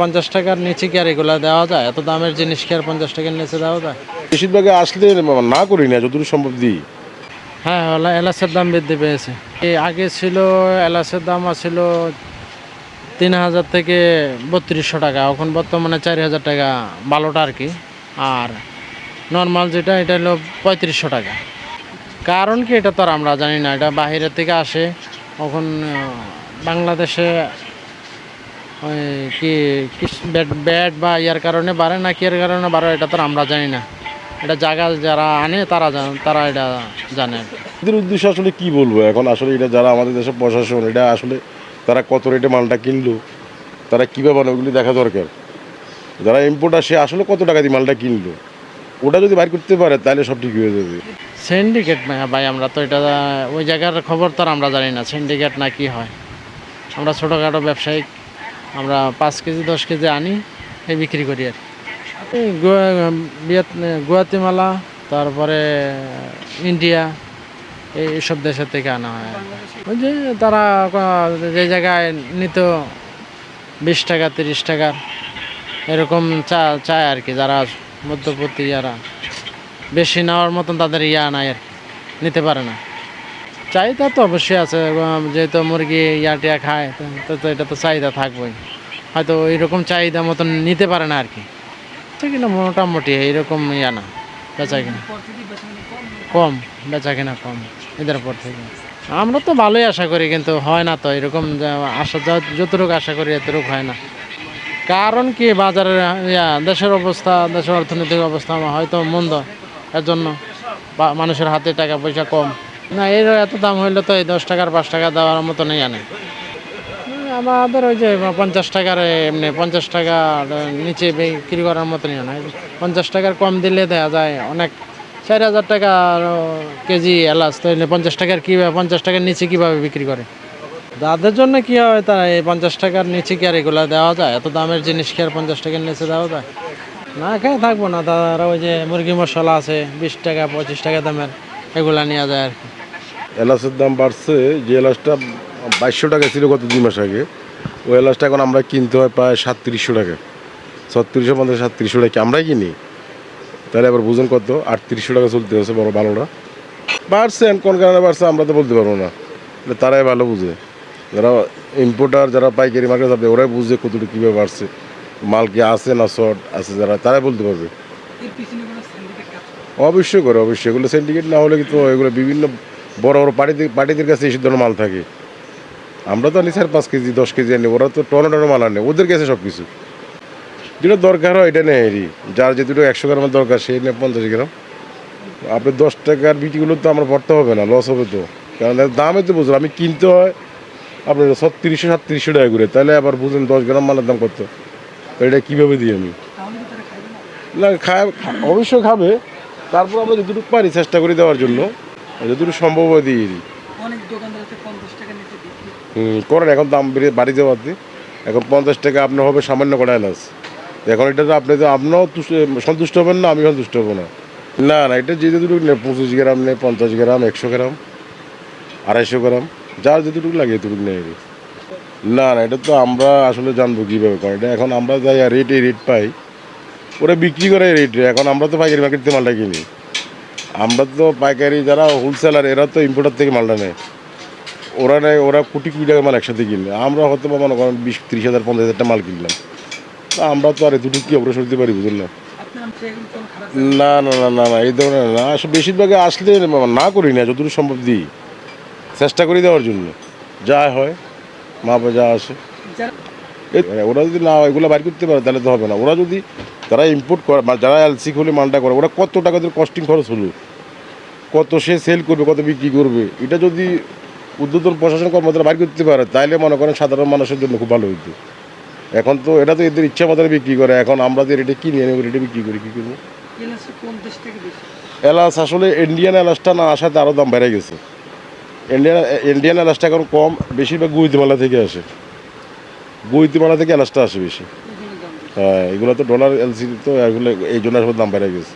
50 টাকার নিচে কি আর এগুলা দেওয়া যায়? এত দামের জিনিস কি আর 50 টাকার নিচে দেওয়া যায়? বেশিরভাগে আসলে না করি না, যতটুকু সম্ভব দিই। হ্যাঁ, এলাচের দাম বৃদ্ধি পেয়েছে। আগে ছিল এলাচের দাম ছিল 3000 থেকে 3200 টাকা, এখন বর্তমানে 4000 টাকা ভালোটা আর কি। আর নর্মাল যেটা এটা হলো 3500 টাকা। কারণ কি এটা তো আর আমরা জানি না, এটা বাহিরের থেকে আসে। এখন বাংলাদেশে ওই কি ব্যাট বা ইয়ার কারণে বাড়ে না কি এর কারণে বাড়ে এটা তো আর আমরা জানি না। এটা জায়গা যারা আনে তারা এটা জানে। এদের উদ্দেশ্য আসলে কি বলবো এখন, আসলে এটা যারা আমাদের দেশের প্রশাসন, এটা আসলে তারা কত রেটে মালটা কিনলো, তারা কীভাবে বানাবে ওগুলি দেখা দরকার। যারা ইম্পোর্ট আসে আসলে কত টাকা দিয়ে মালটা কিনলো, ওটা যদি বাইর করতে পারে তাহলে সব ঠিক হয়ে যাবে। সিন্ডিকেট ভাই, আমরা তো এটা ওই জায়গার খবর তো আর আমরা জানি না সিন্ডিকেট না কি হয়। আমরা ছোটোখাটো ব্যবসায়িক, আমরা 5 কেজি 10 কেজি আনি, এই বিক্রি করি আর এই গুয়াতিমালা, তারপরে ইন্ডিয়া, এইসব দেশের থেকে আনা হয়। ওই যে তারা যে জায়গায় নিত 20 টাকা 30 টাকার এরকম চায় আর কি, যারা মধ্যবর্তী যারা বেশি নেওয়ার মতন তাদের নাই আর কি, নিতে পারে না। চাহিদা তো অবশ্যই আছে, যেহেতু মুরগি টিয়া খায় তো এটা তো চাহিদা থাকবেই। হয়তো এইরকম চাহিদা মতন নিতে পারে না আর কি, তো কিনা মোটামুটি এইরকম না, বেচা কিনা কম, বেচা কিনা কম এদের পর থেকে। আমরা তো ভালোই আশা করি, কিন্তু হয় না তো এরকম আশা, যতটুকু আশা করি এতটুকু হয় না। কারণ কি বাজারের দেশের অবস্থা, দেশের অর্থনৈতিক অবস্থা হয়তো মন্দ, এর জন্য মানুষের হাতে টাকা পয়সা কম। না এর এত দাম হইলে তো এই 10 টাকার 5 টাকা দেওয়ার মতো নেই আনে। আমাদের ওই যে 50 টাকার এমনি 50 টাকা নিচে বিক্রি করার মতো নিয়ে না, 50 টাকার কম দিলে দেওয়া যায় অনেক। 4000 টাকা কেজি এলাচ, তো 50 টাকার কীভাবে 50 টাকার নিচে কীভাবে বিক্রি করে? যাদের জন্য কী হয়, তারা এই 50 টাকার নিচে কি আর এগুলো দেওয়া যায়? এত দামের জিনিস কি আর 50 টাকার নিচে দেওয়া যায়? না খেয়ে থাকবো না, তারা ওই যে মুরগি মশলা আছে 20 টাকা 25 টাকা দামের, এগুলা নেওয়া যায় আর কি। এলাচের দাম বাড়ছে, যে এলাচটা 2200 টাকা ছিল গত 2 মাস আগে, ওই এলাচটা এখন আমরা কিনতে হয় প্রায় 3700 টাকা, 3650 3700 টাকা আমরাই কিনি। তাহলে আবার বুঝুন কত, 3800 টাকা চলতে হচ্ছে বড় ভালোটা। বাড়ছে, কোন কারণে বাড়ছে আমরা তো বলতে পারবো না, তারাই ভালো বুঝে। যারা ইম্পোর্টার, যারা পাইকারি মার্কেট যাবে, ওরাই বুঝে কতটুকু কীভাবে বাড়ছে, মাল কি আছে না শর্ট আছে, যারা তারাই বলতে পারবে। অবশ্যই করে, অবশ্যই এগুলো সিন্ডিকেট না হলে কিন্তু এগুলো বিভিন্ন বড় বড় পার্টিদের কাছে এই ধরনের মাল থাকে। আমরা তো আনি 4-5 কেজি 10 কেজি আনি, ওরা তো টন মাল আনে, ওদের কাছে সব কিছু যেটা দরকার হয় এটা নেই। যার যেটুকু 100 গ্রামের দরকার সেই নেই 50 গ্রাম। আপনি 10 টাকার বিক্রিগুলো তো আমরা ভরতে হবে না, লস হবে তো, কারণ দামে তো বুঝুন আমি কিনতে হয় আপনার 3600-3700 টাকা করে, তাহলে আবার বুঝুন 10 গ্রাম মালের দাম কত, তো এটা কীভাবে দিই আমি? না খায়, অবশ্যই খাবে, তারপর আমরা যতটুকু পারি চেষ্টা করি দেওয়ার জন্য, যতটুকু সম্ভব হয় দিয়ে দিই। করেন, এখন দাম বাড়ি যাওয়াতে এখন 50 টাকা আপনার হবে সামান্য কটা এলাচ। এখন এটা তো আপনি তো আপনিও সন্তুষ্ট হবেন না, আমি সন্তুষ্ট হবো না। না না, এটা যে যতটুকু নেই 25 গ্রাম নেই, 50 গ্রাম, 100 গ্রাম, 250 গ্রাম, যার যতটুকু লাগে এতটুকু নেই। না না, এটা তো আমরা আসলে জানবো কীভাবে করেন এটা, এখন আমরা যাই রেট পাই, ওরা বিক্রি করে রেটে। এখন আমরা তো পাইকারি মার্কেট থেকে মালটা কিনি, আমরা তো পাইকারি যারা হোলসেলার এরা তো ইম্পোর্টার থেকে মালটা নেয়, ওরা নেয়, ওরা কোটি কোটি টাকার মাল একসাথে কিনে। আমরা হয়তো বা মনে করেন 20-30 হাজার 50 হাজার টাকা মাল কিনলাম, তা আমরা তো আর এতটুকু কি অগ্রসর দিতে পারি, বুঝলেন না? না না না না না, এই ধরনের না, আসলে বেশিরভাগে আসলে না করি না, যতটুকু সম্ভব দিই, চেষ্টা করি দেওয়ার জন্য, যা হয় মাপে যা আসে। ওরা যদি না এগুলো বাইর করতে পারে তাহলে তো হবে না। ওরা যদি যারা ইম্পোর্ট করে, যারা এলসি খুলে মালটা করে, ওরা কত টাকা দিয়ে কস্টিং খরচ হলো, কত সে সেল করবে, কত বিক্রি করবে, এটা যদি উদ্বোধন প্রশাসন কর্মকর্তারা বাইর করতে পারে তাহলে মনে করেন সাধারণ মানুষের জন্য খুব ভালো হইতো। এখন তো এটা তো এদের ইচ্ছা মতো বিক্রি করে, এখন আমরা যে রেটে কিনে এনে রেটে বিক্রি করি, কী করবো? এলাচ আসলে ইন্ডিয়ান এলাচটা না আসাতে আরও দাম বেড়ে গেছে। ইন্ডিয়ান এলাচটা এখন কম, বেশিরভাগ গুইতিমালা থেকে আসে, গুইতিমালা থেকে এলাচটা আসে বেশি। হ্যাঁ, এগুলো তো ডলার এলসি, তো এগুলো এই জন্য আসলে দাম বেড়ে গেছে।